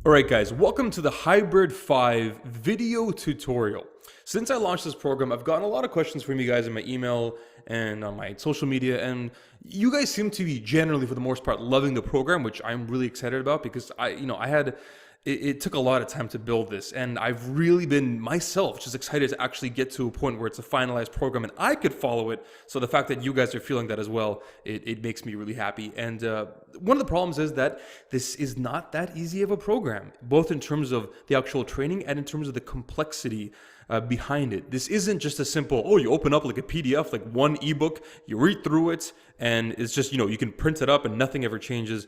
Alright guys, welcome to the Hybrid 5 video tutorial. Since I launched this program, I've gotten a lot of questions from you guys in my email and on my social media, and you guys seem to be generally, for the most part, loving the program, which I'm really excited about because it took a lot of time to build this, and I've really been myself just excited to actually get to a point where it's a finalized program and I could follow it. So the fact that you guys are feeling that as well, it makes me really happy. And one of the problems is that this is not that easy of a program, both in terms of the actual training and in terms of the complexity behind it. This isn't just a simple, oh, you open up like a PDF, like one ebook, you read through it, and it's just, you can print it up and nothing ever changes.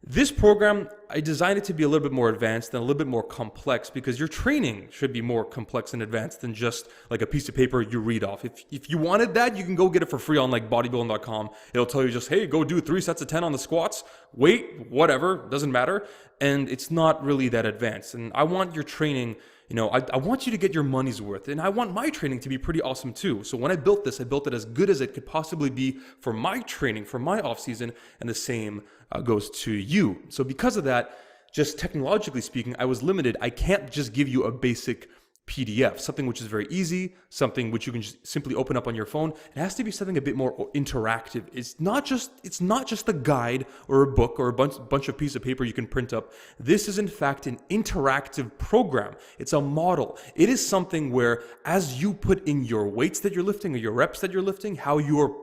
This program, I designed it to be a little bit more advanced and a little bit more complex because your training should be more complex and advanced than just like a piece of paper you read off. If you wanted that, you can go get it for free on like bodybuilding.com. It'll tell you just, hey, go do 3 sets of 10 on the squats, weight, whatever, doesn't matter. And it's not really that advanced. And I want your training, I want you to get your money's worth, and I want my training to be pretty awesome too. So when I built this, I built it as good as it could possibly be for my training, for my off season, and the same goes to you. So because of that, just technologically speaking, I was limited. I can't just give you a basic PDF, something which is very easy, something which you can just simply open up on your phone. It has to be something a bit more interactive. It's not just a guide or a book or a bunch of piece of paper you can print up. This is in fact an interactive program. It's a model. It is something where as you put in your weights that you're lifting or your reps that you're lifting, how you're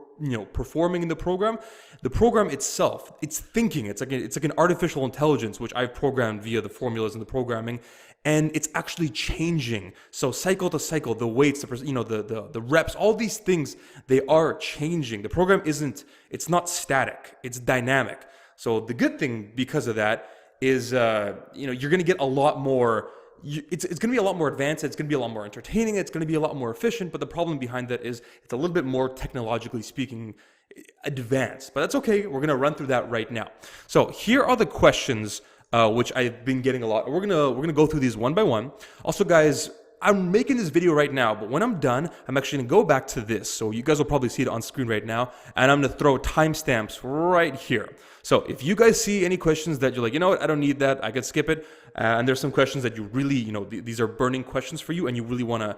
performing in the program itself, it's thinking. It's like an artificial intelligence, which I've programmed via the formulas and the programming, and it's actually changing. So cycle to cycle, the weights, the reps, all these things, they are changing. The program it's not static, it's dynamic. So the good thing because of that is, you're going to get a lot more. It's going to be a lot more advanced, it's going to be a lot more entertaining, it's going to be a lot more efficient, but the problem behind that is it's a little bit more technologically speaking advanced. But that's okay, we're going to run through that right now. So here are the questions which I've been getting a lot. We're gonna go through these one by one. Also guys, I'm making this video right now, but when I'm done, I'm actually gonna go back to this. So you guys will probably see it on screen right now, and I'm gonna throw timestamps right here. So if you guys see any questions that you're like, you know what, I don't need that, I can skip it, and there's some questions that you really, these are burning questions for you, and you really wanna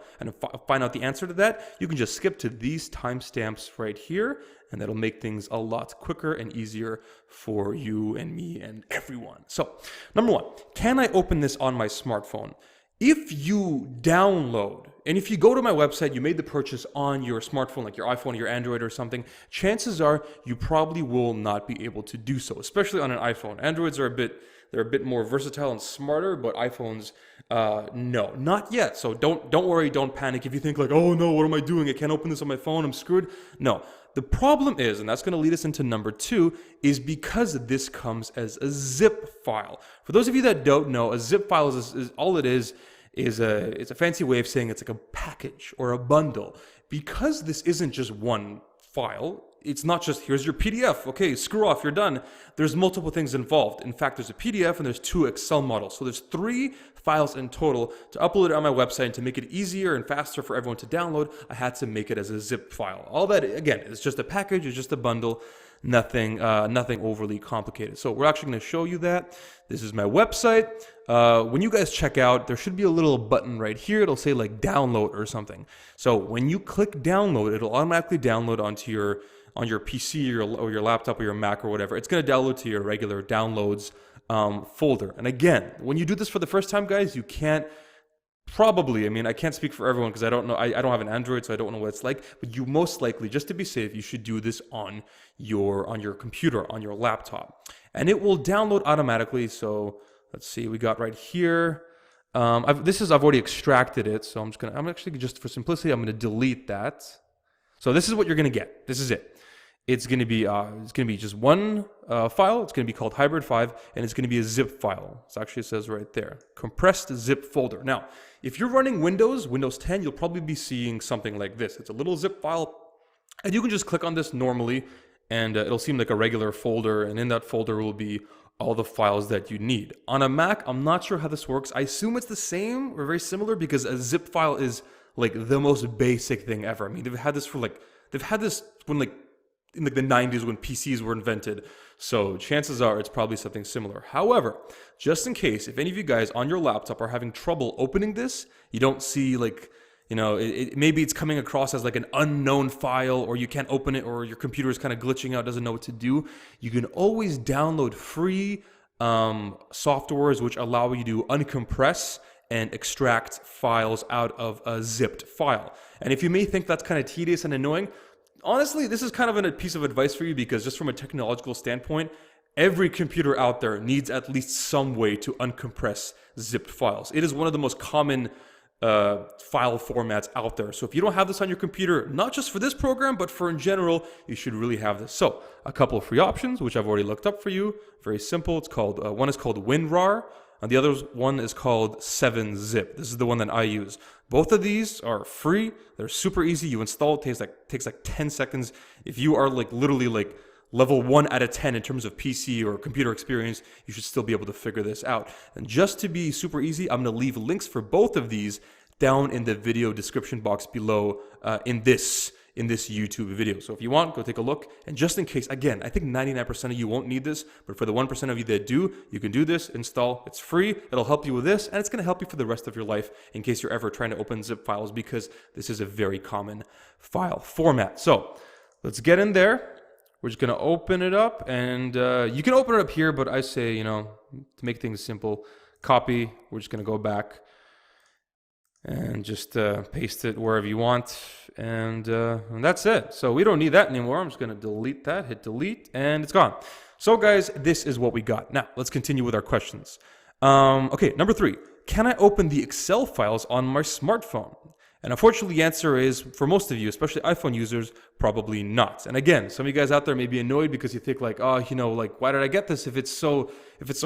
find out the answer to that, you can just skip to these timestamps right here, and that'll make things a lot quicker and easier for you and me and everyone. So, number one, can I open this on my smartphone? If you download, and if you go to my website, you made the purchase on your smartphone, like your iPhone or your Android or something, chances are you probably will not be able to do so, especially on an iPhone. Androids are they're a bit more versatile and smarter, but iPhones, no, not yet. So don't worry, don't panic. If you think like, oh no, what am I doing? I can't open this on my phone, I'm screwed. No, the problem is, and that's going to lead us into number 2, is because this comes as a zip file. For those of you that don't know, a zip file is all it is it's a fancy way of saying it's like a package or a bundle. Because this isn't just one file, it's not just here's your PDF, okay, screw off, you're done. There's multiple things involved. In fact, there's a PDF and there's 2 Excel models. So there's 3 files in total. To upload it on my website and to make it easier and faster for everyone to download, I had to make it as a zip file. All that, again, is just a package, it's just a bundle, nothing overly complicated. So we're actually going to show you that. This is my website. When you guys check out, there should be a little button right here. It'll say like download or something. So when you click download, it'll automatically download onto your PC or your laptop or your Mac or whatever. It's going to download to your regular downloads folder. And again, when you do this for the first time, guys, you can't probably, I can't speak for everyone because I don't know, I don't have an Android, so I don't know what it's like, but you most likely, just to be safe, you should do this on your computer, on your laptop. And it will download automatically. So let's see, we got right here. I've already extracted it, so I'm actually just for simplicity, I'm gonna delete that. So this is what you're gonna get. This is it. It's gonna be just one file. It's gonna be called Hybrid 5, and it's gonna be a zip file. It says right there, compressed zip folder. Now, if you're running Windows 10, you'll probably be seeing something like this. It's a little zip file, and you can just click on this normally, and it'll seem like a regular folder, and in that folder will be all the files that you need. On a Mac, I'm not sure how this works. I assume it's the same or very similar because a zip file is like the most basic thing ever. They've had this when like in like the 90s when PCs were invented. So chances are it's probably something similar. However, just in case, if any of you guys on your laptop are having trouble opening this, you don't see like, maybe it's coming across as like an unknown file, or you can't open it, or your computer is kind of glitching out, doesn't know what to do. You can always download free softwares which allow you to uncompress and extract files out of a zipped file. And if you may think that's kind of tedious and annoying, honestly, this is kind of a piece of advice for you, because just from a technological standpoint, every computer out there needs at least some way to uncompress zipped files. It is one of the most common file formats out there. So if you don't have this on your computer, not just for this program, but for in general, you should really have this. So a couple of free options, which I've already looked up for you. Very simple. It's called, one is called WinRAR, and the other one is called 7-Zip. This is the one that I use. Both of these are free. They're super easy. You install it, takes like 10 seconds. If you are like literally like level 1 out of 10 in terms of PC or computer experience, you should still be able to figure this out. And just to be super easy, I'm going to leave links for both of these down in the video description box below in this YouTube video. So if you want, go take a look. And just in case, again, I think 99% of you won't need this, but for the 1% of you that do, you can do this, install. It's free. It'll help you with this, and it's going to help you for the rest of your life in case you're ever trying to open zip files, because this is a very common file format. So let's get in there. We're just going to open it up, and you can open it up here, but I say, to make things simple, copy. We're just going to go back and just paste it wherever you want, and that's it. So we don't need that anymore. I'm just going to delete that, hit delete, and it's gone. So guys, this is what we got. Now, let's continue with our questions. Okay, number 3. Can I open the Excel files on my smartphone? And unfortunately, the answer is, for most of you, especially iPhone users, probably not. And again, some of you guys out there may be annoyed because you think like, oh, why did I get this if it's so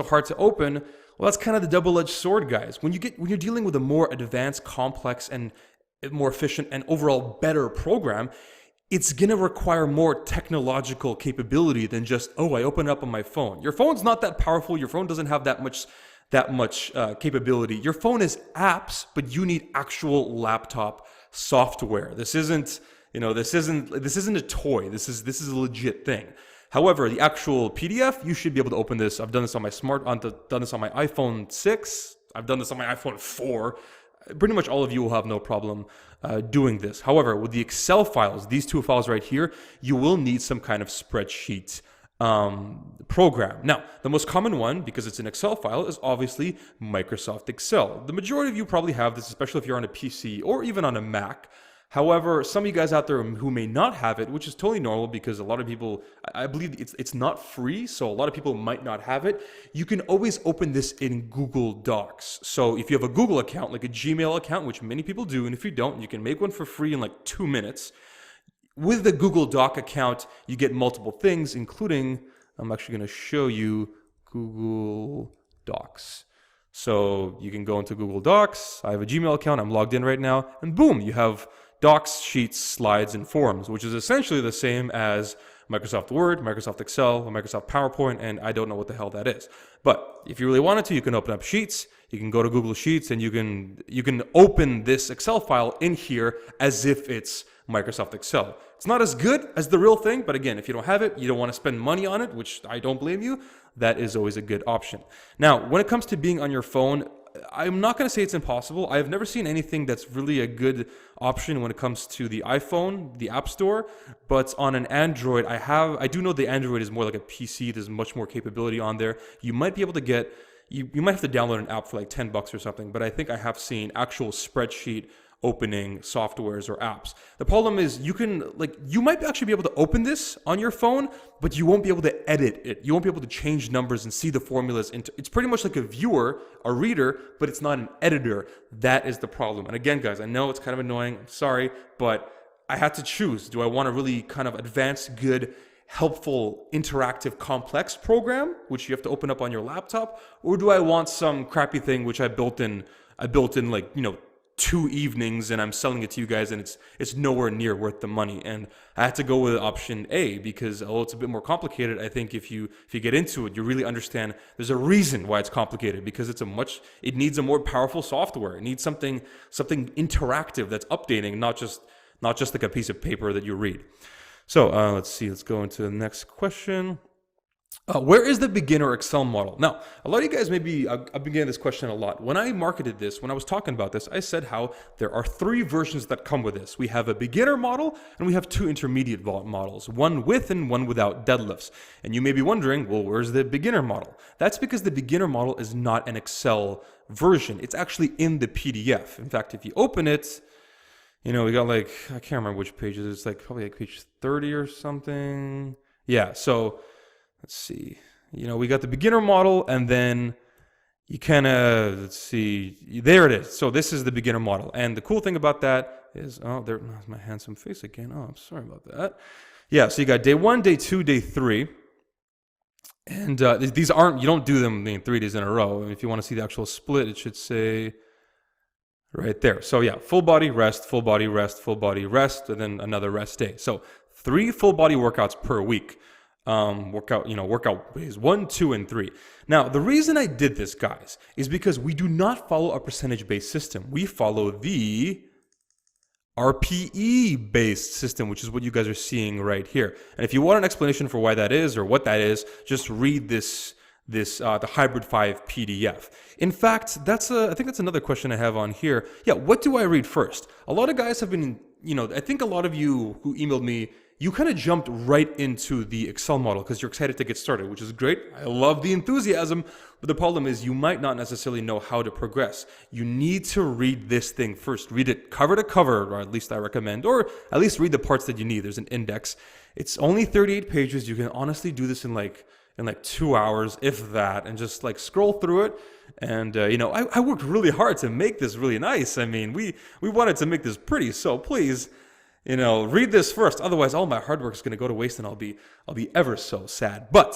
hard to open? Well, that's kind of the double-edged sword, guys. When you're dealing with a more advanced, complex, and more efficient and overall better program, it's gonna require more technological capability than just, oh, I open it up on my phone. Your phone's not that powerful. Your phone doesn't have that much capability. Your phone is apps, but you need actual laptop software. This isn't a toy. This is a legit thing. However, the actual PDF, you should be able to open this. I've done this on my done this on my iPhone 6. I've done this on my iPhone 4. Pretty much all of you will have no problem doing this. However, with the Excel files, these two files right here, you will need some kind of spreadsheet program. Now, the most common one, because it's an Excel file, is obviously Microsoft Excel. The majority of you probably have this, especially if you're on a PC or even on a Mac. However, some of you guys out there who may not have it, which is totally normal because a lot of people, I believe it's not free, so a lot of people might not have it. You can always open this in Google Docs. So if you have a Google account, like a Gmail account, which many people do, and if you don't, you can make one for free in like 2 minutes. With the Google Doc account, you get multiple things, including, I'm actually going to show you Google Docs. So you can go into Google Docs. I have a Gmail account. I'm logged in right now. And boom, you have Docs, Sheets, Slides, and Forms, which is essentially the same as Microsoft Word, Microsoft Excel, Microsoft PowerPoint, and I don't know what the hell that is. But if you really wanted to, you can open up Sheets. You can go to Google Sheets, and you can open this Excel file in here as if it's Microsoft Excel. It's not as good as the real thing, but again, if you don't have it, you don't want to spend money on it, which I don't blame you, that is always a good option. Now, when it comes to being on your phone, I'm not going to say it's impossible. I've never seen anything that's really a good option when it comes to the iPhone, the App Store, but on an Android, I do know the Android is more like a PC. There's much more capability on there. You might be able to get, you might have to download an app for like $10 or something, but I think I have seen actual spreadsheet opening softwares or apps. The problem is you might actually be able to open this on your phone, but you won't be able to edit it. You won't be able to change numbers and see the formulas. It's pretty much like a viewer, a reader, but it's not an editor. That is the problem. And again, guys, I know it's kind of annoying. I'm sorry, but I had to choose. Do I want a really kind of advanced, good, helpful, interactive, complex program, which you have to open up on your laptop? Or do I want some crappy thing which I built in like, 2 evenings and I'm selling it to you guys and it's nowhere near worth the money? And I had to go with option A because although it's a bit more complicated, I think if you get into it, you really understand there's a reason why it's complicated, because it needs a more powerful software. It needs something interactive that's updating, not just like a piece of paper that you read. So let's see. Let's go into the next question. Where is the beginner Excel model? Now, a lot of you guys maybe, I've been getting this question a lot. When I marketed this, when I was talking about this, I said how there are 3 versions that come with this. We have a beginner model and we have 2 intermediate models, one with and one without deadlifts. And you may be wondering, well, where's the beginner model? That's because the beginner model is not an Excel version. It's actually in the PDF. In fact, if you open it, you know, we got like, I can't remember which pages. It's like probably like page 30 or something. Yeah, so let's see, you know, we got the beginner model and then you kind of, let's see, there it is. So this is the beginner model. And the cool thing about that is, oh, there's my handsome face again. Oh, I'm sorry about that. Yeah, so you got day 1, day 2, day 3. And these aren't, you don't do them in 3 days in a row. And if you want to see the actual split, it should say right there. So yeah, full body rest, full body rest, full body rest, and then another rest day. So 3 full body workouts per week. Workout days 1, 2, and 3. Now, the reason I did this, guys, is because we do not follow a percentage-based system. We follow the RPE-based system, which is what you guys are seeing right here. And if you want an explanation for why that is or what that is, just read the Hybrid 5 PDF. In fact, I think that's another question I have on here. Yeah, what do I read first? A lot of guys have been, I think a lot of you who emailed me, you kind of jumped right into the Excel model because you're excited to get started, which is great. I love the enthusiasm, but the problem is you might not necessarily know how to progress. You need to read this thing first. Read it cover to cover, or at least I recommend, or at least read the parts that you need. There's an index. It's only 38 pages. You can honestly do this in like 2 hours, if that, and just like scroll through it. And I worked really hard to make this really nice. I mean, we wanted to make this pretty, so please, read this first. Otherwise, all my hard work is going to go to waste, and I'll be ever so sad. But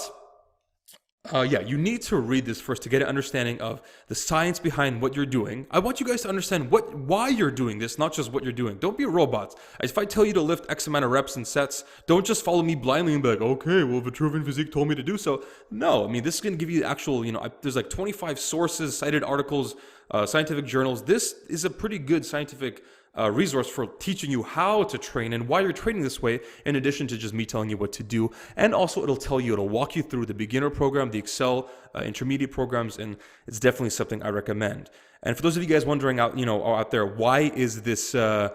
you need to read this first to get an understanding of the science behind what you're doing. I want you guys to understand why you're doing this, not just what you're doing. Don't be robots. If I tell you to lift X amount of reps and sets, don't just follow me blindly and be like, okay, well, Vitruvian Physique told me to do so. No, I mean, this is going to give you actual, there's like 25 sources, cited articles, scientific journals. This is a pretty good scientific resource for teaching you how to train and why you're training this way, in addition to just me telling you what to do. And also it'll walk you through the beginner program, the Excel intermediate programs, and it's definitely something I recommend. And for those of you guys wondering out there, why is the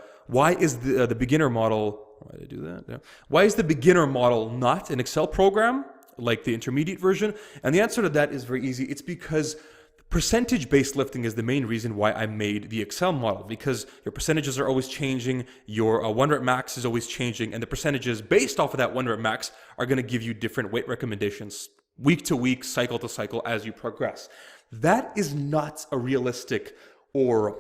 beginner model, why did I do that? Yeah. Why is the beginner model not an Excel program like the intermediate version? And the answer to that is very easy. It's because percentage-based lifting is the main reason why I made the Excel model, because your percentages are always changing, your 1 rep max is always changing, and the percentages based off of that 1 rep max are going to give you different weight recommendations week to week, cycle to cycle as you progress. That is not a realistic or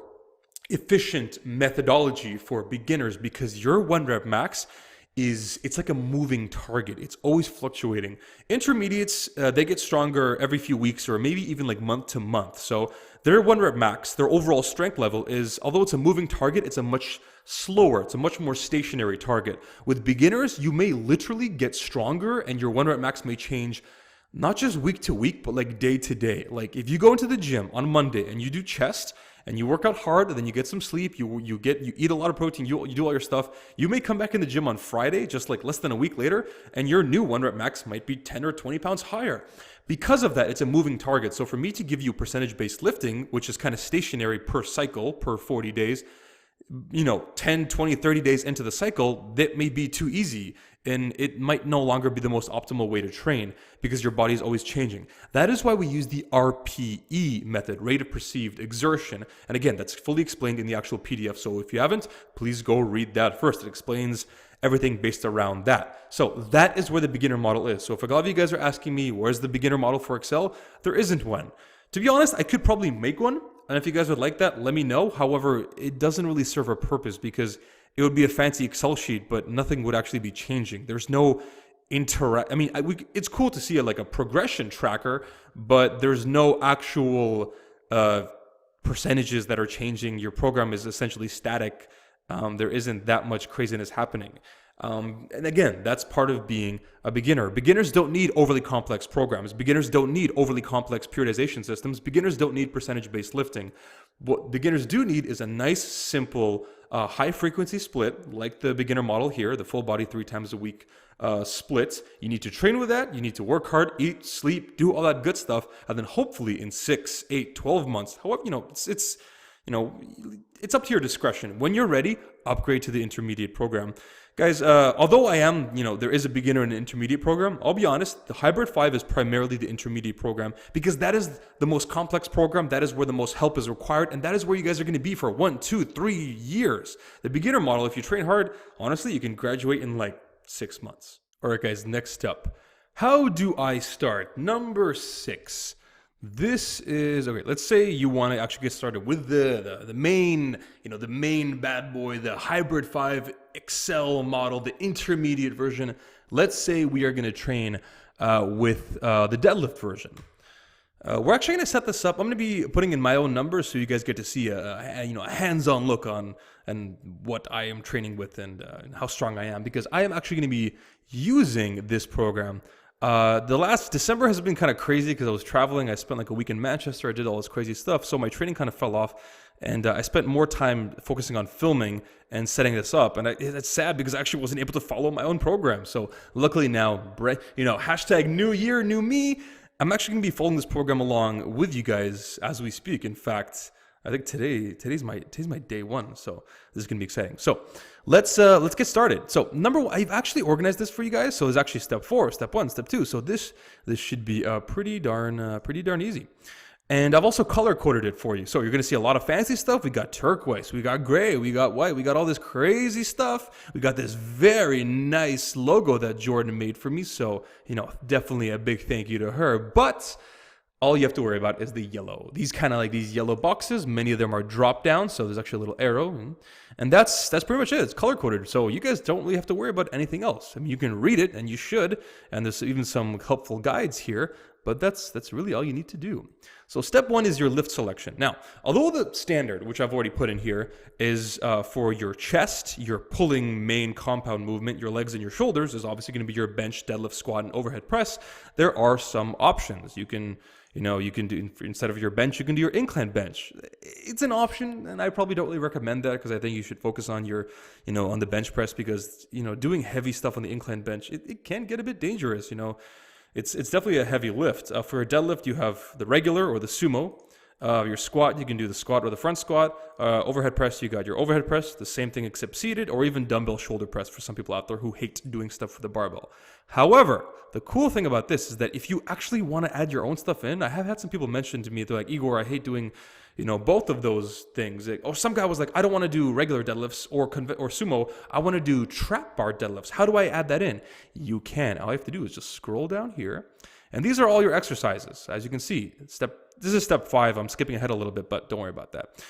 efficient methodology for beginners, because your 1 rep max it's like a moving target. It's always fluctuating. Intermediates, they get stronger every few weeks or maybe even like month to month. So their 1 rep max, their overall strength level is, although it's a moving target, it's a much slower, it's a much more stationary target. With beginners, you may literally get stronger and your 1 rep max may change not just week to week, but like day to day. Like if you go into the gym on Monday and you do chest, and you work out hard, and then you get some sleep, you eat a lot of protein, you do all your stuff, you may come back in the gym on Friday, just like less than a week later, and your new 1 rep max might be 10 or 20 pounds higher. Because of that, it's a moving target. So for me to give you percentage-based lifting, which is kind of stationary per cycle, per 40 days, 10, 20, 30 days into the cycle, that may be too easy. And it might no longer be the most optimal way to train because your body is always changing. That is why we use the RPE method, rate of perceived exertion. And again, that's fully explained in the actual PDF. So if you haven't, please go read that first. It explains everything based around that. So that is where the beginner model is. So if a lot of you guys are asking me, where's the beginner model for Excel? There isn't one. To be honest, I could probably make one. And if you guys would like that, let me know. However, it doesn't really serve a purpose because it would be a fancy Excel sheet, but nothing would actually be changing. There's no it's cool to see a progression tracker, but there's no actual percentages that are changing. Your program is essentially static. There isn't that much craziness happening. And again, that's part of being a beginner. Beginners don't need overly complex programs. Beginners don't need overly complex periodization systems. Beginners don't need percentage-based lifting. What beginners do need is a nice, simple high frequency split, like the beginner model here, the full body 3 times a week split. You need to train with that. You need to work hard, eat, sleep, do all that good stuff. And then hopefully in 6, 8, 12 months, however, it's up to your discretion. When you're ready, upgrade to the intermediate program. Guys, although there is a beginner and an intermediate program, I'll be honest, the Hybrid 5 is primarily the intermediate program because that is the most complex program. That is where the most help is required. And that is where you guys are going to be for 1, 2, 3 years. The beginner model, if you train hard, honestly, you can graduate in like 6 months. All right, guys, next up. How do I start? Number 6. This is, okay, let's say you want to actually get started with the main, the main bad boy, the Hybrid 5 Excel model, the intermediate version. Let's say we are going to train with the deadlift version. We're actually going to set this up. I'm going to be putting in my own numbers so you guys get to see a hands-on look on and what I am training with and how strong I am, because I am actually going to be using this program. The last December has been kind of crazy because I was traveling. I spent like a week in Manchester. I did all this crazy stuff. So my training kind of fell off, and I spent more time focusing on filming and setting this up. And it's sad because I actually wasn't able to follow my own program. So luckily now, hashtag new year, new me. I'm actually going to be following this program along with you guys as we speak. In fact, I think today's my day 1, so this is gonna be exciting. So let's get started. So I've actually organized this for you guys. So there's actually step 4, step 1, step 2. So this should be pretty darn easy. And I've also color coded it for you. So you're gonna see a lot of fancy stuff. We got turquoise, we got gray, we got white, we got all this crazy stuff. We got this very nice logo that Jordan made for me. So definitely a big thank you to her. But all you have to worry about is the yellow. These kind of like these yellow boxes, many of them are drop down, so there's actually a little arrow, and that's pretty much it. It's color coded, so you guys don't really have to worry about anything else. I mean, you can read it, and you should, and there's even some helpful guides here, but that's really all you need to do. So step 1 is your lift selection. Now, although the standard, which I've already put in here, is for your chest, your pulling main compound movement, your legs and your shoulders is obviously going to be your bench, deadlift, squat, and overhead press. There are some options. You can do, instead of your bench, you can do your incline bench. It's an option, and I probably don't really recommend that because I think you should focus on your, on the bench press, because, doing heavy stuff on the incline bench, it can get a bit dangerous, It's definitely a heavy lift. For a deadlift, you have the regular or the sumo. Your squat, you can do the squat or the front squat. Overhead press, you got your overhead press, the same thing except seated, or even dumbbell shoulder press for some people out there who hate doing stuff with the barbell. However, the cool thing about this is that if you actually want to add your own stuff in, I have had some people mention to me, they're like, Igor, I hate doing both of those things. Or some guy was like, I don't want to do regular deadlifts or sumo. I want to do trap bar deadlifts. How do I add that in? You can. All you have to do is just scroll down here. And these are all your exercises. As you can see, this is step 5. I'm skipping ahead a little bit, but don't worry about that.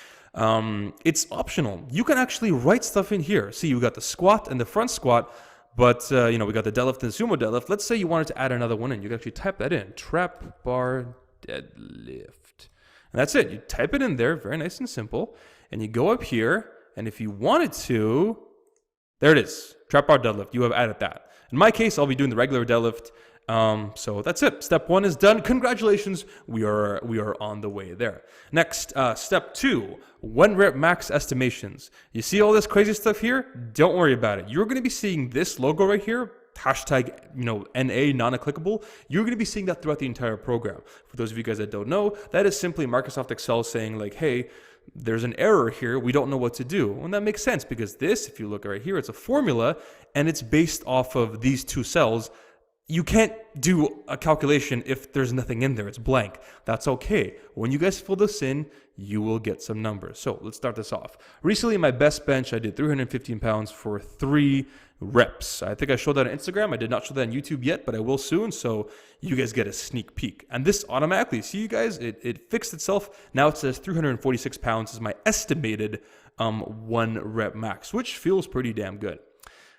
It's optional. You can actually write stuff in here. See, you got the squat and the front squat, but we got the deadlift and the sumo deadlift. Let's say you wanted to add another one in. You can actually type that in. Trap bar deadlift. And that's it. You type it in there, very nice and simple. And you go up here, and if you wanted to, there it is. Trap bar deadlift. You have added that. In my case, I'll be doing the regular deadlift. So that's it. Step 1 is done. Congratulations. We are on the way there. Next, step 2, 1 rep max estimations. You see all this crazy stuff here? Don't worry about it. You're going to be seeing this logo right here. Hashtag, NA, non-applicable. You're going to be seeing that throughout the entire program. For those of you guys that don't know, that is simply Microsoft Excel saying like, hey, there's an error here. We don't know what to do. And that makes sense because this, if you look right here, it's a formula and it's based off of these 2 cells. You can't do a calculation if there's nothing in there. It's blank. That's okay. When you guys fill this in, you will get some numbers. So let's start this off. Recently, my best bench, I did 315 pounds for 3 reps. I think I showed that on Instagram. I did not show that on YouTube yet, but I will soon. So you guys get a sneak peek. And this automatically, see you guys, it fixed itself. Now it says 346 pounds is my estimated 1 rep max, which feels pretty damn good.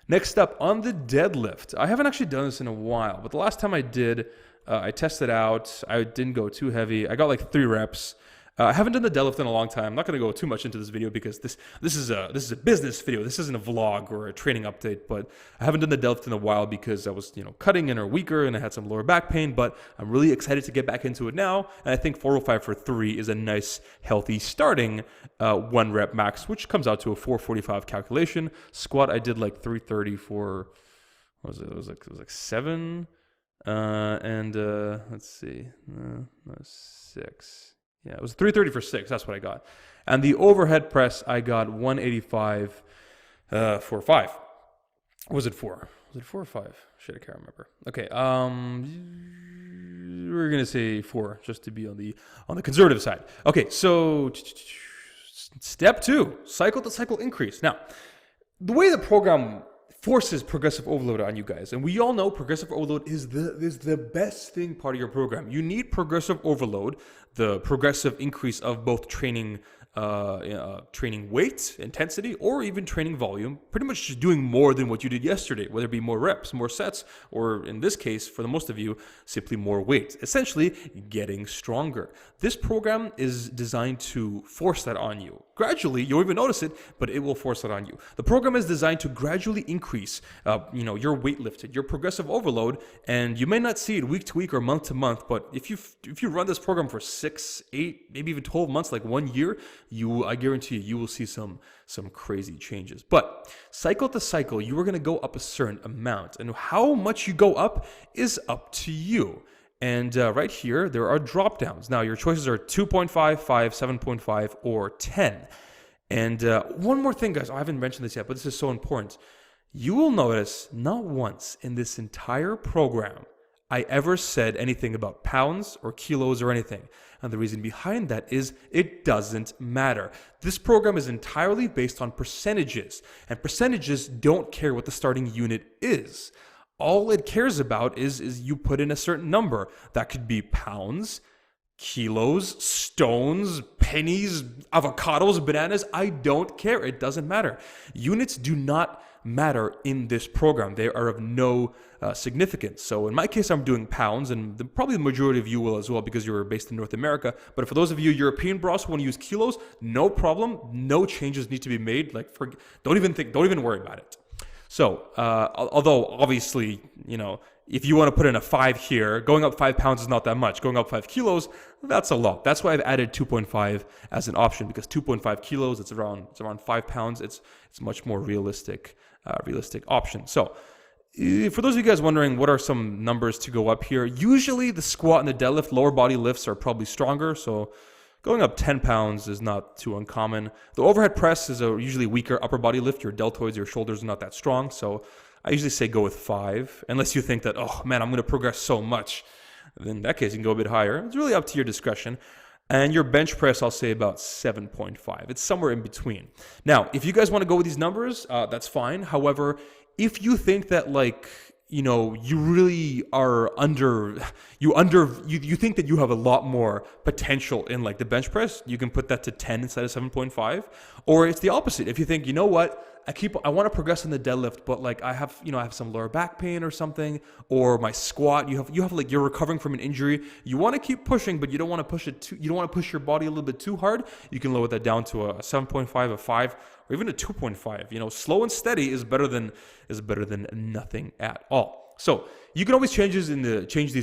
Next up, on the deadlift. I haven't actually done this in a while, but the last time I did, I tested out. I didn't go too heavy. I got like 3 reps. I haven't done the deadlift in a long time. I'm not going to go too much into this video because this is a business video. This isn't a vlog or a training update. But I haven't done the deadlift in a while because I was cutting in or weaker and I had some lower back pain. But I'm really excited to get back into it now. And I think 405 for 3 is a nice healthy starting 1 rep max, which comes out to a 445 calculation. Squat I did like 330 for what was it? It was like 7 and let's see, 6. Yeah, it was 330 for 6. That's what I got. And the overhead press, I got 185 for 5. What was it 4? Was it 4 or 5? Shit, I can't remember. Okay, we're gonna say 4 just to be on the conservative side. Okay, so step 2, cycle to cycle increase. Now, the way the program forces progressive overload on you guys, and we all know progressive overload is the best thing part of your program. You need progressive overload, the progressive increase of both training weight intensity or even training volume, pretty much just doing more than what you did yesterday, whether it be more reps, more sets, or in this case, for the most of you, simply more weight, essentially getting stronger. This program is designed to force that on you. Gradually, you'll even notice it, but it will force it on you. The program is designed to gradually increase your weight lifted, your progressive overload, and you may not see it week to week or month to month, but if you run this program for 6, 8, maybe even 12 months, like 1 year, I guarantee you will see some crazy changes. But cycle to cycle, you are going to go up a certain amount, and how much you go up is up to you. And right here, there are drop downs. Now, your choices are 2.5, 5, 7.5, or 10. And one more thing, guys, I haven't mentioned this yet, but this is so important. You will notice not once in this entire program I ever said anything about pounds or kilos or anything. And the reason behind that is it doesn't matter. This program is entirely based on percentages, and percentages don't care what the starting unit is. All it cares about is you put in a certain number. That could be pounds, kilos, stones, pennies, avocados, bananas. I don't care. It doesn't matter. Units do not matter in this program. They are of no significance. So in my case, I'm doing pounds, and probably the majority of you will as well because you're based in North America. But for those of you European bros who want to use kilos, no problem. No changes need to be made. Don't even worry about it. So, although obviously, if you want to put in a 5 here, going up 5 pounds is not that much. Going up 5 kilos, that's a lot. That's why I've added 2.5 as an option, because 2.5 kilos, it's around 5 pounds. It's much more realistic option. So, for those of you guys wondering, what are some numbers to go up here? Usually, the squat and the deadlift, lower body lifts are probably stronger. So, going up 10 pounds is not too uncommon. The overhead press is a usually weaker upper body lift. Your deltoids, your shoulders are not that strong. So I usually say go with 5, unless you think that, oh man, I'm going to progress so much. Then in that case, you can go a bit higher. It's really up to your discretion. And your bench press, I'll say about 7.5. It's somewhere in between. Now, if you guys want to go with these numbers, that's fine. However, if you think that you really are you think that you have a lot more potential in the bench press, you can put that to 10 instead of 7.5. Or it's the opposite. If you think, I want to progress in the deadlift, but I have some lower back pain or something, or my squat, you're recovering from an injury. You want to keep pushing, but you don't want to push your body a little bit too hard. You can lower that down to a 7.5, a 5, or even a 2.5. Slow and steady is better than nothing at all. So you can always change these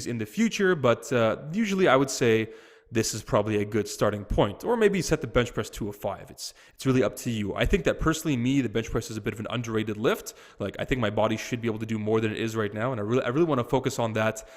in the future, but usually I would say this is probably a good starting point, or maybe set the bench press to a 5. It's really up to you. I think that personally, the bench press is a bit of an underrated lift. I think my body should be able to do more than it is right now, and I really want to focus on that.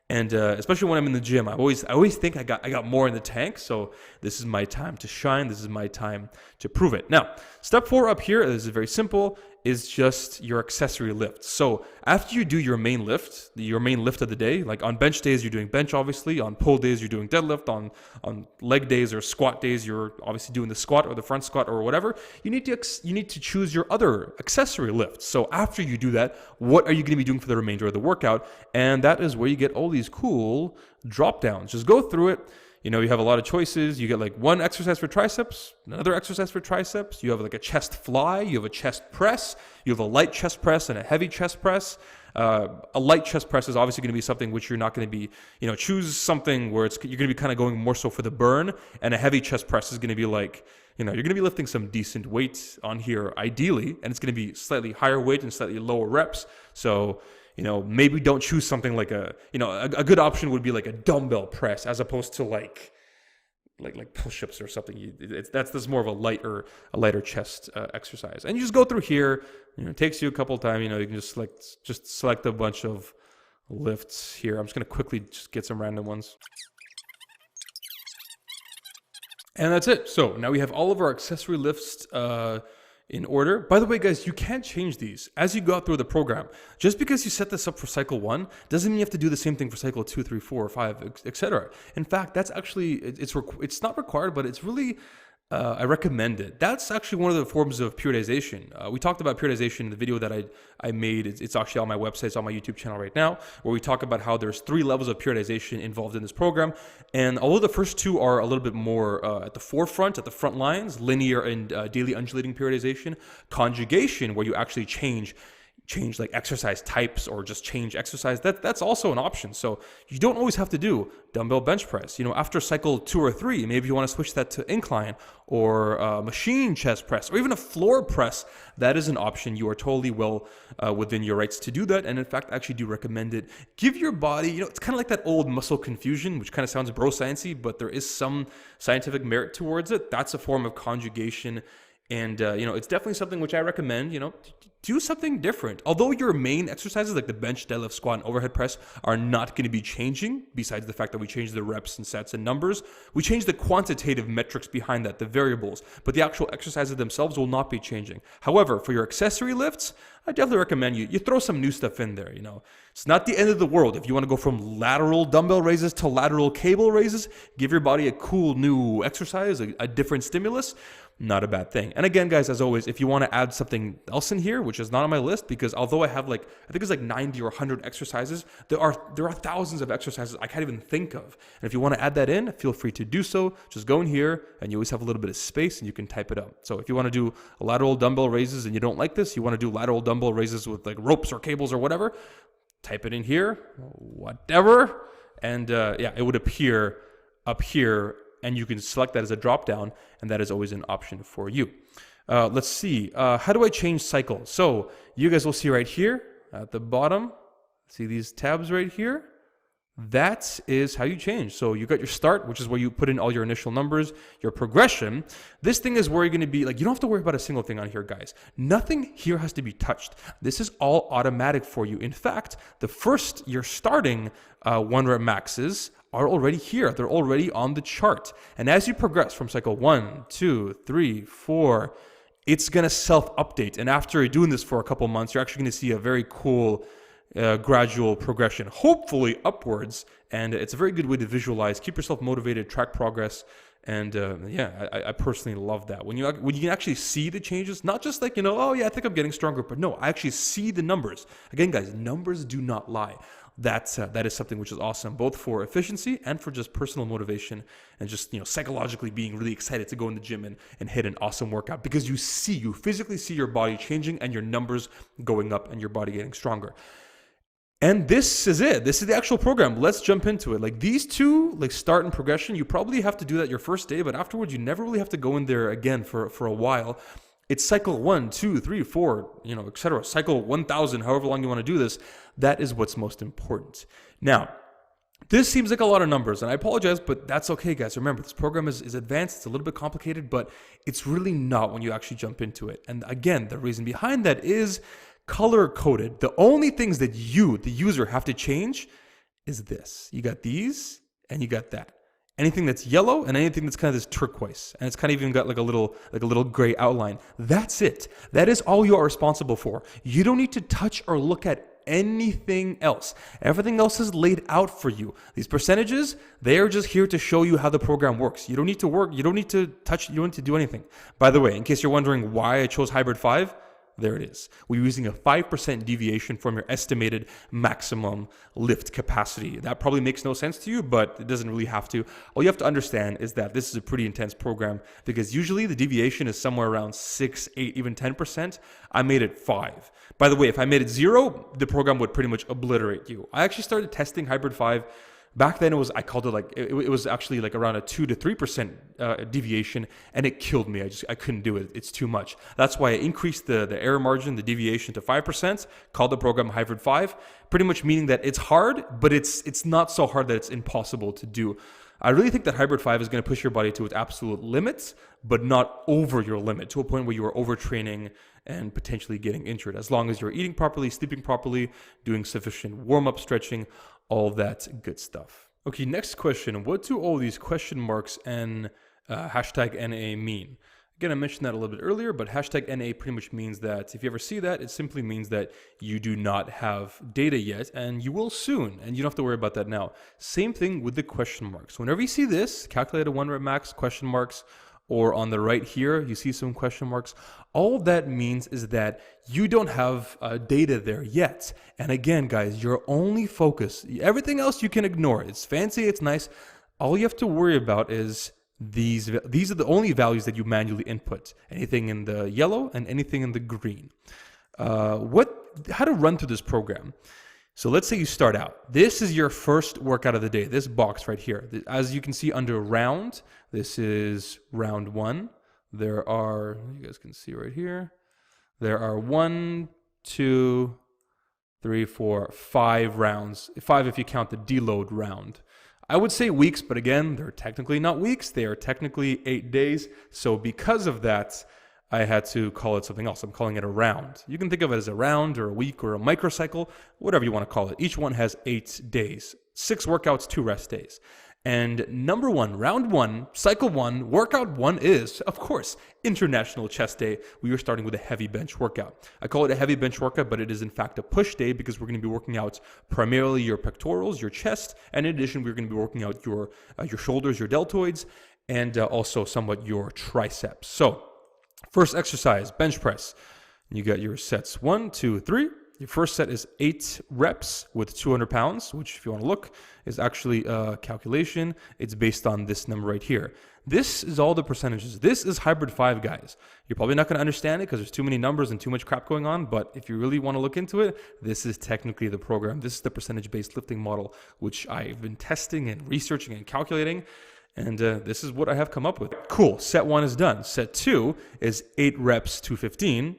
And especially when I'm in the gym, I always think I got more in the tank. So this is my time to shine. This is my time to prove it. Now, step 4 up here is very simple. Is just your accessory lift. So after you do your main lift of the day, on bench days, you're doing bench, obviously. On pull days, you're doing deadlift. On leg days or squat days, you're obviously doing the squat or the front squat or whatever. You need to choose your other accessory lifts. So after you do that, what are you going to be doing for the remainder of the workout? And that is where you get all these cool drop downs. Just go through it. you know, you have a lot of choices. You get like one exercise for triceps, another exercise for triceps. You have like a chest fly, you have a chest press, you have a light chest press and a heavy chest press. A light chest press is obviously going to be something which you're not going to be, you know, choose something where you're going to be kind of going more so for the burn, and a heavy chest press is going to be like, you know, you're going to be lifting some decent weight on here ideally, and it's going to be slightly higher weight and slightly lower reps. So, you know, maybe don't choose something like a good option would be like a dumbbell press as opposed to like push-ups or something. That's more of a lighter chest exercise. And you just go through here. You know, it takes you a couple of times. You know, you can just select a bunch of lifts here. I'm just going to quickly just get some random ones. And that's it. So now we have all of our accessory lifts in order. By the way, guys, you can't change these as you go through the program. Just because you set this up for cycle 1 doesn't mean you have to do the same thing for cycle 2, 3, 4, 5, etc. In fact, that's actually, it's not required, but it's really, I recommend it. That's actually one of the forms of periodization. We talked about periodization in the video that I made. It's actually on my website. It's on my YouTube channel right now, where we talk about how there's 3 levels of periodization involved in this program. And although the first 2 are a little bit more at the forefront, at the front lines, linear and daily undulating periodization, conjugation, where you actually change like exercise types or just change exercise, that's also an option. So you don't always have to do dumbbell bench press. You know, after cycle 2 or 3, maybe you want to switch that to incline or machine chest press or even a floor press. That is an option. You are totally well within your rights to do that. And in fact, I actually do recommend it. Give your body, you know, it's kind of like that old muscle confusion, which kind of sounds bro sciencey, but there is some scientific merit towards it. That's a form of conjugation. And, you know, it's definitely something which I recommend, you know, do something different. Although your main exercises like the bench, deadlift, squat, and overhead press are not going to be changing, besides the fact that we change the reps and sets and numbers, we change the quantitative metrics behind that, the variables, but the actual exercises themselves will not be changing. However, for your accessory lifts, I definitely recommend you throw some new stuff in there, you know. It's not the end of the world. If you want to go from lateral dumbbell raises to lateral cable raises, give your body a cool new exercise, a different stimulus, not a bad thing. And again, guys, as always, if you want to add something else in here, which is not on my list, because although I have I think it's like 90 or 100 exercises, there are thousands of exercises I can't even think of. And if you want to add that in, feel free to do so. Just go in here and you always have a little bit of space and you can type it up. So if you want to do lateral dumbbell raises and you don't like this, you want to do lateral dumbbell raises with like ropes or cables or whatever, type it in here, whatever. And yeah, it would appear up here, and you can select that as a drop down, and that is always an option for you. Let's see, how do I change cycle? So you guys will see right here at the bottom, see these tabs right here? That is how you change. So you got your start, which is where you put in all your initial numbers, your progression. This thing is where you're going to be like, you don't have to worry about a single thing on here, guys. Nothing here has to be touched. This is all automatic for you. In fact, the first you're starting 1 rep maxes are already here. They're already on the chart. And as you progress from cycle 1, 2, 3, 4, it's going to self-update. And after you're doing this for a couple months, you're actually going to see a very cool gradual progression, hopefully upwards. And it's a very good way to visualize, keep yourself motivated, track progress. And yeah, I personally love that. When you can actually see the changes, not just like, you know, oh yeah, I think I'm getting stronger, but no, I actually see the numbers. Again, guys, numbers do not lie. That is something which is awesome, both for efficiency and for just personal motivation and just, you know, psychologically being really excited to go in the gym and hit an awesome workout, because you physically see your body changing and your numbers going up and your body getting stronger. And this is it. This is the actual program. Let's jump into it. Like these two, like start and progression, you probably have to do that your first day, but afterwards you never really have to go in there again for a while. It's cycle 1, 2, 3, 4, you know, etc. Cycle 1,000, however long you want to do this. That is what's most important. Now, this seems like a lot of numbers, and I apologize, but that's okay, guys. Remember, this program is advanced. It's a little bit complicated, but it's really not when you actually jump into it. And again, the reason behind that is color-coded. The only things that you, the user, have to change is this. You got these, and you got that. Anything that's yellow and anything that's kind of this turquoise, and it's kind of even got like a little gray outline. That's it. That is all you are responsible for. You don't need to touch or look at anything else. Everything else is laid out for you. These percentages, they are just here to show you how the program works. You don't need to work. You don't need to touch. You don't need to do anything. By the way, in case you're wondering why I chose Hybrid 5, There it is. We're using a 5% deviation from your estimated maximum lift capacity. That probably makes no sense to you, but it doesn't really have to. All you have to understand is that this is a pretty intense program because usually the deviation is somewhere around 6, 8, even 10%. I made it 5. By the way, if I made it 0, the program would pretty much obliterate you. I actually started testing Hybrid 5. Back then, I called it like, it was actually like around a 2 to 3% deviation, and it killed me. I couldn't do it. It's too much. That's why I increased the error margin, the deviation to 5%, called the program Hybrid 5, pretty much meaning that it's hard, but it's not so hard that it's impossible to do. I really think that Hybrid 5 is going to push your body to its absolute limits, but not over your limit, to a point where you are overtraining and potentially getting injured. As long as you're eating properly, sleeping properly, doing sufficient warm-up stretching, all that good stuff. Okay, next question. What do all these question marks and hashtag NA mean? Again, I mentioned that a little bit earlier, but hashtag NA pretty much means that if you ever see that, it simply means that you do not have data yet, and you will soon, and you don't have to worry about that now. Same thing with the question marks. Whenever you see this, calculate a 1 rep max, question marks, or on the right here, you see some question marks. All that means is that you don't have data there yet. And again, guys, your only focus, everything else you can ignore. It's fancy, it's nice. All you have to worry about is these are the only values that you manually input. Anything in the yellow and anything in the green. How to run through this program. So let's say you start out. This is your first workout of the day, this box right here. As you can see under round, this is round 1. There are, you guys can see right here, there are 1, 2, 3, 4, 5 rounds. 5 if you count the deload round. I would say weeks, but again, they're technically not weeks. They are technically 8 days. So because of that, I had to call it something else. I'm calling it a round. You can think of it as a round or a week or a microcycle, whatever you want to call it. Each one has 8 days, 6 workouts, 2 rest days. And number 1, round 1, cycle 1, workout 1 is, of course, International Chest Day. We are starting with a heavy bench workout. I call it a heavy bench workout, but it is in fact a push day because we're going to be working out primarily your pectorals, your chest, and in addition, we're going to be working out your shoulders, your deltoids, and also somewhat your triceps. So, first exercise, bench press. You got your sets 1, 2, 3. Your first set is 8 reps with 200 pounds, which if you want to look, is actually a calculation. It's based on this number right here. This is all the percentages. This is Hybrid 5, guys. You're probably not going to understand it because there's too many numbers and too much crap going on, but if you really want to look into it, this is technically the program. This is the percentage-based lifting model, which I've been testing and researching and calculating. And this is what I have come up with. Cool, set 1 is done. Set 2 is 8 reps, 215.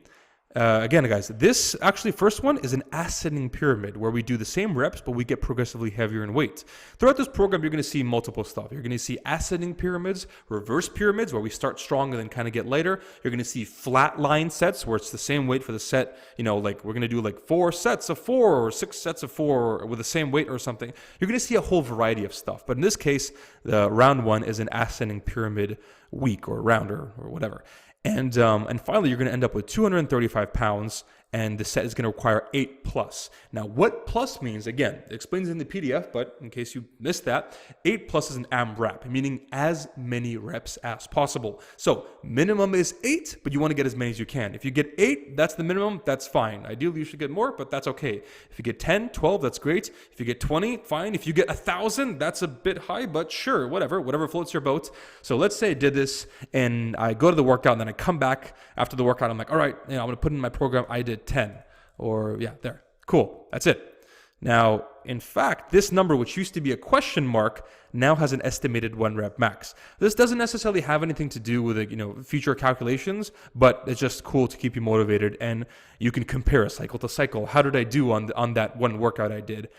Again, guys, this actually first one is an ascending pyramid where we do the same reps, but we get progressively heavier in weight. Throughout this program, you're going to see multiple stuff. You're going to see ascending pyramids, reverse pyramids where we start strong and then kind of get lighter. You're going to see flat line sets where it's the same weight for the set. You know, like we're going to do like 4 sets of 4 or 6 sets of 4 with the same weight or something. You're going to see a whole variety of stuff. But in this case, the round 1 is an ascending pyramid week or rounder or whatever. And finally, you're going to end up with 235 pounds, and the set is going to require 8 plus. Now, what plus means, again, it explains in the PDF, but in case you missed that, 8 plus is an AMRAP, meaning as many reps as possible. So minimum is 8, but you want to get as many as you can. If you get 8, that's the minimum, that's fine. Ideally, you should get more, but that's okay. If you get 10, 12, that's great. If you get 20, fine. If you get 1,000, that's a bit high, but sure, whatever floats your boat. So let's say I did this, and I go to the workout, and then I come back after the workout. I'm like, all right, I'm going to put in my program. I did 10 or yeah, there. Cool. That's it. Now, in fact, this number, which used to be a question mark, now has an estimated 1 rep max. This doesn't necessarily have anything to do with future calculations, but it's just cool to keep you motivated, and you can compare cycle to cycle. How did I do on that one workout I did?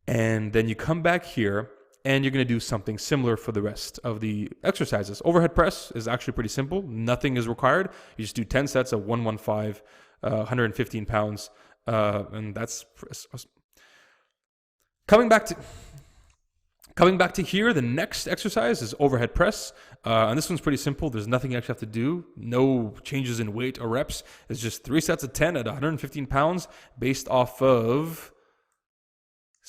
And then you come back here, and you're going to do something similar for the rest of the exercises. Overhead press is actually pretty simple. Nothing is required. You just do 10 sets of 115, 115 pounds, and that's coming back to here. The next exercise is overhead press, and this one's pretty simple. There's nothing you actually have to do. No changes in weight or reps. It's just 3 sets of 10 at 115 pounds based off of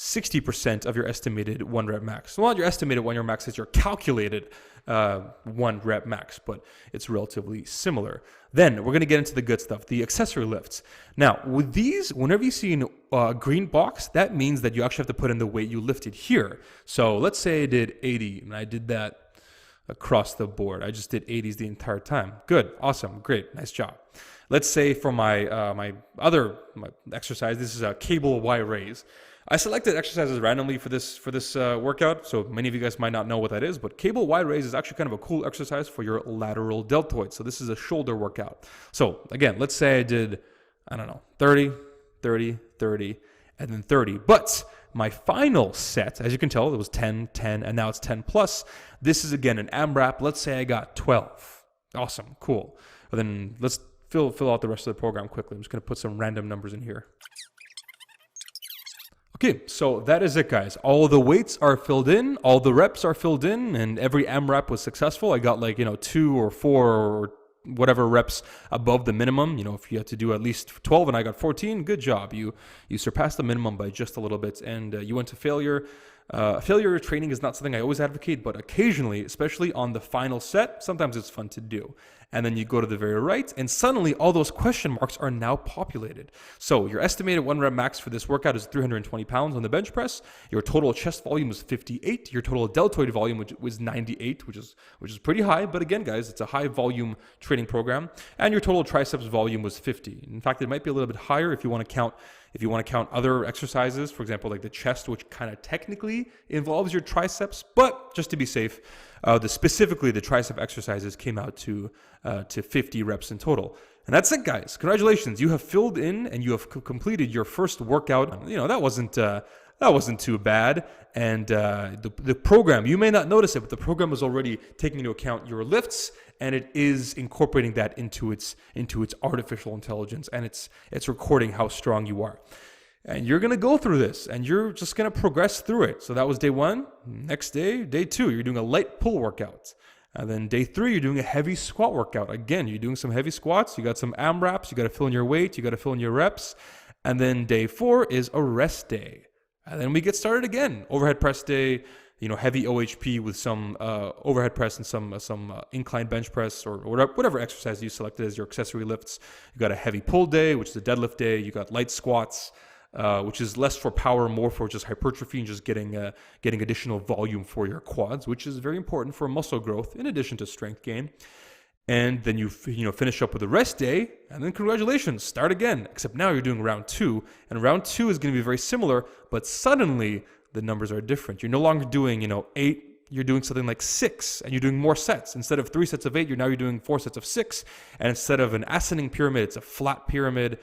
60% of your estimated 1 rep max. Well, not your estimated 1 rep max, it's your calculated 1 rep max, but it's relatively similar. Then we're going to get into the good stuff, the accessory lifts. Now, with these, whenever you see a green box, that means that you actually have to put in the weight you lifted here. So let's say I did 80, and I did that across the board. I just did 80s the entire time. Good, awesome, great, nice job. Let's say for my other exercise, this is a cable Y raise. I selected exercises randomly for this workout, so many of you guys might not know what that is, but cable Y raise is actually kind of a cool exercise for your lateral deltoid. So this is a shoulder workout. So again, let's say I did, I don't know, 30, 30, 30, and then 30. But my final set, as you can tell, it was 10, 10, and now it's 10 plus. This is again an AMRAP. Let's say I got 12. Awesome, cool. But then let's fill out the rest of the program quickly. I'm just going to put some random numbers in here. Okay, so that is it, guys. All the weights are filled in, all the reps are filled in, and every AMRAP was successful. I got like, 2 or 4 or whatever reps above the minimum. If you had to do at least 12 and I got 14, good job. You surpassed the minimum by just a little bit, and you went to failure. Failure training is not something I always advocate, but occasionally, especially on the final set, sometimes it's fun to do. And then you go to the very right, and suddenly all those question marks are now populated. So your estimated 1 rep max for this workout is 320 pounds on the bench press. Your total chest volume was 58. Your total deltoid volume which was 98, which is pretty high. But again, guys, it's a high volume training program. And your total triceps volume was 50. In fact, it might be a little bit higher if you want to count other exercises, for example, like the chest, which kind of technically involves your triceps, but just to be safe, specifically the tricep exercises came out to 50 reps in total. And that's it, guys. Congratulations. You have filled in and you have completed your first workout. That wasn't too bad. And the program, you may not notice it, but the program is already taking into account your lifts, and it is incorporating that into its artificial intelligence, and it's recording how strong you are. And you're going to go through this, and you're just going to progress through it. So that was day 1. Next day, day 2, you're doing a light pull workout. And then day 3, you're doing a heavy squat workout. Again, you're doing some heavy squats. You got some AMRAPs. You got to fill in your weight. You got to fill in your reps. And then day 4 is a rest day. And then we get started again. Overhead press day, heavy OHP with some overhead press and some incline bench press or whatever exercise you selected as your accessory lifts. You got a heavy pull day, which is a deadlift day. You got light squats, which is less for power, more for just hypertrophy and just getting additional volume for your quads, which is very important for muscle growth in addition to strength gain. And then you finish up with a rest day, and then congratulations, start again. Except now you're doing round 2, and round 2 is going to be very similar, but suddenly the numbers are different. You're no longer doing 8. You're doing something like 6, and you're doing more sets. Instead of 3 sets of 8, you're doing 4 sets of 6, and instead of an ascending pyramid, it's a flat pyramid.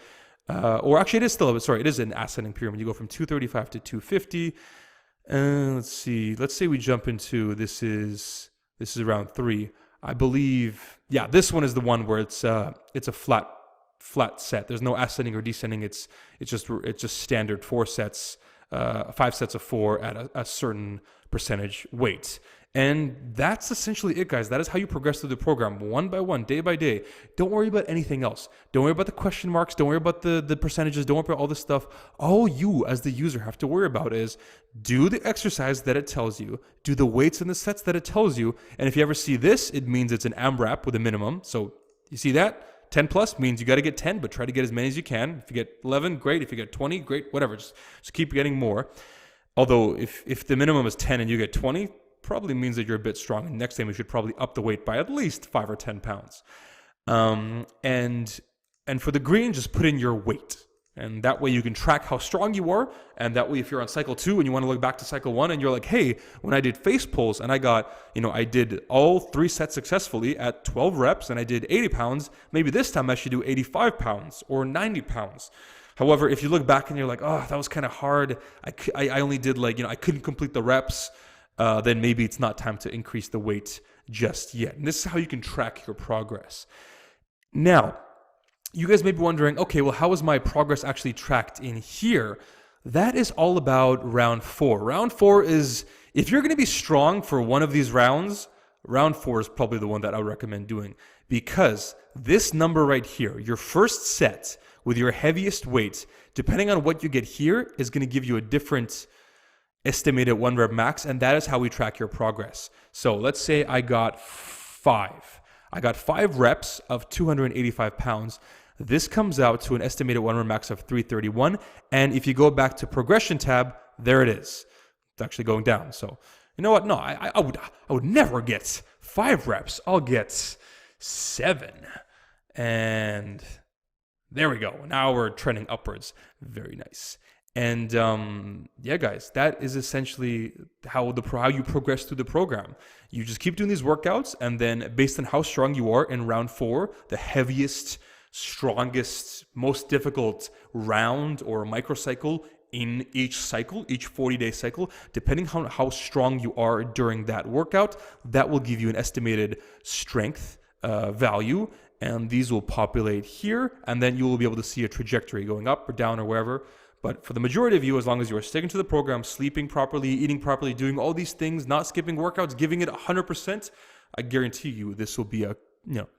Or actually, it is an ascending pyramid. You go from 235 to 250. Let's see. Let's say we jump into this is round 3. I believe, this one is the one where it's a flat set. There's no ascending or descending. It's just standard 4 sets, 5 sets of 4 at a certain percentage weight. And that's essentially it, guys. That is how you progress through the program, one by one, day by day. Don't worry about anything else. Don't worry about the question marks. Don't worry about the percentages. Don't worry about all this stuff. All you, as the user, have to worry about is do the exercise that it tells you, do the weights and the sets that it tells you. And if you ever see this, it means it's an AMRAP with a minimum. So you see that? 10 plus means you got to get 10, but try to get as many as you can. If you get 11, great. If you get 20, great. Whatever. Just keep getting more. Although if the minimum is 10 and you get 20, probably means that you're a bit strong. And next time you should probably up the weight by at least 5 or 10 pounds. And for the green, just put in your weight. And that way you can track how strong you are. And that way, if you're on cycle 2 and you want to look back to cycle 1 and you're like, hey, when I did face pulls and I got, I did all 3 sets successfully at 12 reps and I did 80 pounds, maybe this time I should do 85 pounds or 90 pounds. However, if you look back and you're like, oh, that was kind of hard. I only did I couldn't complete the reps. Then maybe it's not time to increase the weight just yet. And this is how you can track your progress. Now, you guys may be wondering, okay, well, how is my progress actually tracked in here? That is all about round 4. Round 4 is, if you're going to be strong for one of these rounds, round 4 is probably the one that I would recommend doing, because this number right here, your first set with your heaviest weight, depending on what you get here, is going to give you a different estimated 1 rep max, and that is how we track your progress. So let's say I got 5 reps of 285 pounds. This comes out to an estimated 1 rep max of 331. And if you go back to progression tab, there it is. It's actually going down. So you know what? No, I would never get 5 reps. I'll get 7. And there we go. Now we're trending upwards. Very nice. And yeah, guys, that is essentially how you progress through the program. You just keep doing these workouts, and then based on how strong you are in round 4, the heaviest, strongest, most difficult round or microcycle in each cycle, each 40-day cycle, depending on how strong you are during that workout, that will give you an estimated strength value, and these will populate here, and then you will be able to see a trajectory going up or down or wherever. But for the majority of you, as long as you are sticking to the program, sleeping properly, eating properly, doing all these things, not skipping workouts, giving it 100%, I guarantee you this will be a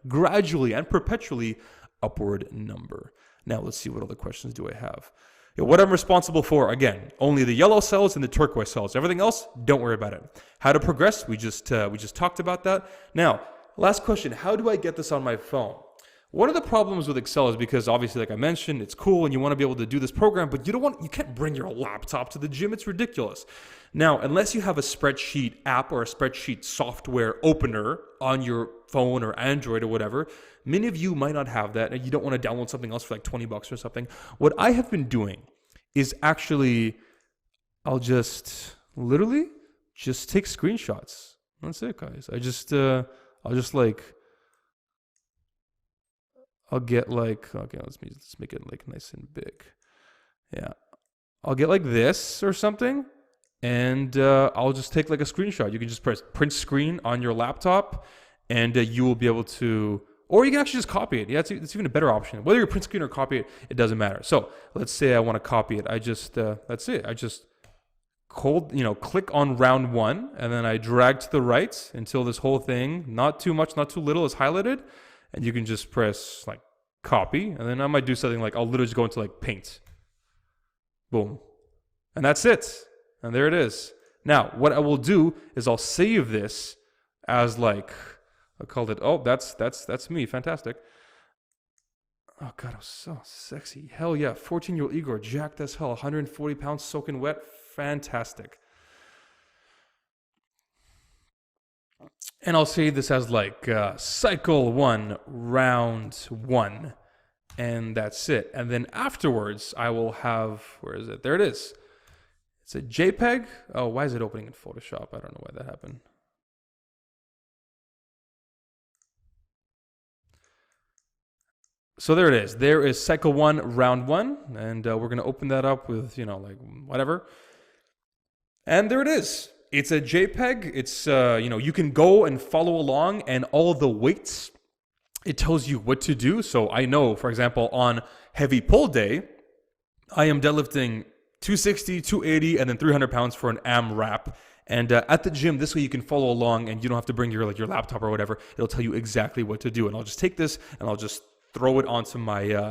gradually and perpetually upward number. Now let's see, what other questions do I have? What I'm responsible for, again, only the yellow cells and the turquoise cells. Everything else, don't worry about it. How to progress, we just talked about that. Now, last question, how do I get this on my phone? One of the problems with Excel is because obviously, like I mentioned, it's cool and you want to be able to do this program, but you can't bring your laptop to the gym. It's ridiculous. Now, unless you have a spreadsheet app or a spreadsheet software opener on your phone or Android or whatever, many of you might not have that and you don't want to download something else for like $20 or something. What I have been doing is actually, I'll just literally just take screenshots. That's it, guys. I'll get like, okay, let's make it like nice and big. Yeah. I'll get like this or something, and I'll just take like a screenshot. You can just press print screen on your laptop, and you will be able to, or you can actually just copy it. Yeah, it's even a better option. Whether you print screen or copy it doesn't matter. So let's say I want to copy it. I just, that's it. I just click on round 1, and then I drag to the right until this whole thing, not too much, not too little, is highlighted. And you can just press like copy, and then I might do something like I'll literally just go into like paint. Boom. And that's it. And there it is. Now, what I will do is I'll save this as like, I called it, oh, that's me. Fantastic. Oh God, I was so sexy. Hell yeah. 14-year-old Igor, jacked as hell, 140 pounds soaking wet. Fantastic. And I'll say this as like cycle 1, round 1, and that's it. And then afterwards, I will have, where is it? There it is. It's a JPEG. Oh, why is it opening in Photoshop? I don't know why that happened. So there it is. There is cycle 1, round 1, and we're going to open that up with, like whatever. And there it is. It's a JPEG. It's, you can go and follow along, and all of the weights, it tells you what to do. So I know, for example, on heavy pull day, I am deadlifting 260, 280, and then 300 pounds for an AMRAP. And at the gym, this way you can follow along, and you don't have to bring your laptop or whatever. It'll tell you exactly what to do. And I'll just take this, and I'll just throw it onto my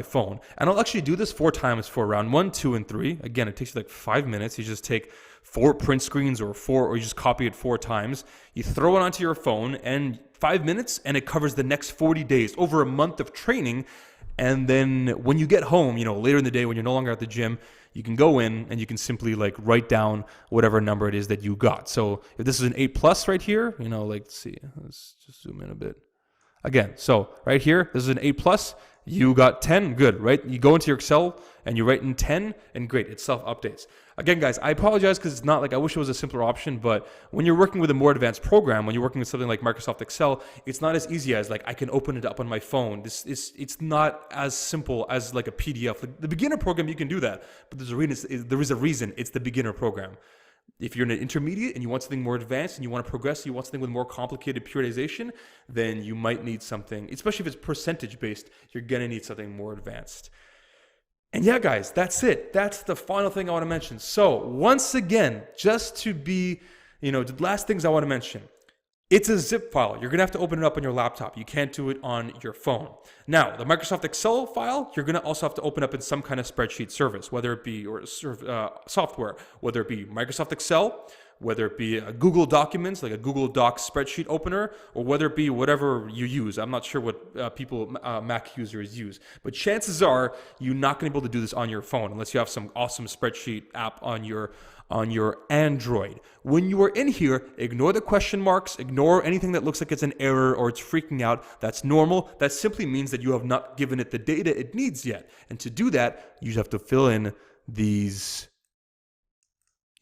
phone. And I'll actually do this 4 times for round 1, 2, and 3. Again, it takes you like 5 minutes. You just take 4 print screens or you just copy it 4 times. You throw it onto your phone, and 5 minutes, and it covers the next 40 days, over a month of training. And then when you get home, later in the day when you're no longer at the gym, you can go in and you can simply like write down whatever number it is that you got. So if this is an 8+ right here, let's see, let's just zoom in a bit. Again, so right here, this is an 8+. You got 10, good, right? You go into your Excel and you write in 10, and great, it self-updates. Again, guys, I apologize because it's not like, I wish it was a simpler option, but when you're working with a more advanced program, when you're working with something like Microsoft Excel, it's not as easy as like, I can open it up on my phone. It's not as simple as like a PDF. The beginner program, you can do that, but there is a reason it's the beginner program. If you're in an intermediate and you want something more advanced and you want to progress, you want something with more complicated periodization, then you might need something, especially if it's percentage based, you're going to need something more advanced. And yeah, guys, that's it. That's the final thing I want to mention. So once again, just to be, the last things I want to mention, It's a zip file. You're going to have to open it up on your laptop. You can't do it on your phone. Now, the Microsoft Excel file, you're going to also have to open up in some kind of spreadsheet service, whether it be software, whether it be Microsoft Excel, whether it be Google Documents, like a Google Docs spreadsheet opener, or whether it be whatever you use. I'm not sure what Mac users use, but chances are you're not going to be able to do this on your phone unless you have some awesome spreadsheet app on your Android. When you are in here, ignore the question marks, ignore anything that looks like it's an error or it's freaking out. That's normal. That simply means that you have not given it the data it needs yet. And to do that, you have to fill in these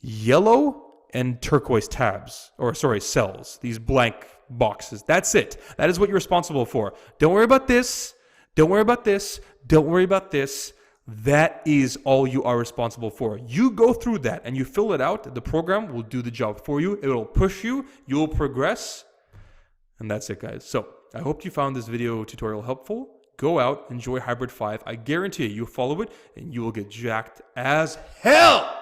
yellow and turquoise cells, these blank boxes. That's it. That is what you're responsible for. Don't worry about this. Don't worry about this. Don't worry about this. That is all you are responsible for. You go through that and you fill it out. The program will do the job for you. It will push you. You'll progress. And that's it, guys. So I hope you found this video tutorial helpful. Go out, enjoy Hybrid 5. I guarantee you'll follow it and you will get jacked as hell.